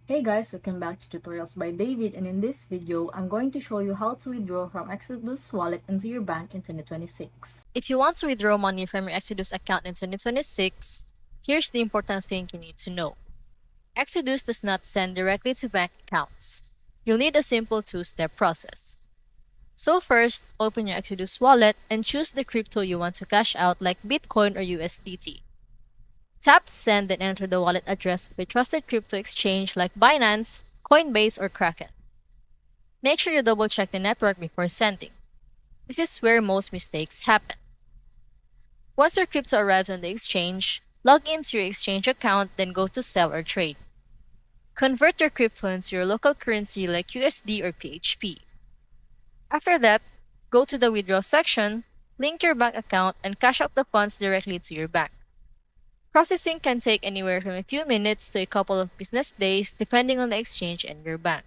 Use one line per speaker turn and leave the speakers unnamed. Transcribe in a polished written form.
Hey guys, welcome back to Tutorials by David, and in this video, I'm going to show you how to withdraw from Exodus wallet into your bank in 2026.
If you want to withdraw money from your Exodus account in 2026, here's the important thing you need to know. Exodus does not send directly to bank accounts. You'll need a simple two-step process. So first, open your Exodus wallet and choose the crypto you want to cash out like Bitcoin or USDT. Tap Send and enter the wallet address of a trusted crypto exchange like Binance, Coinbase, or Kraken. Make sure you double-check the network before sending. This is where most mistakes happen. Once your crypto arrives on the exchange, log into your exchange account, then go to Sell or Trade. Convert your crypto into your local currency like USD or PHP. After that, go to the Withdraw section, link your bank account, and cash out the funds directly to your bank. Processing can take anywhere from a few minutes to a couple of business days depending on the exchange and your bank.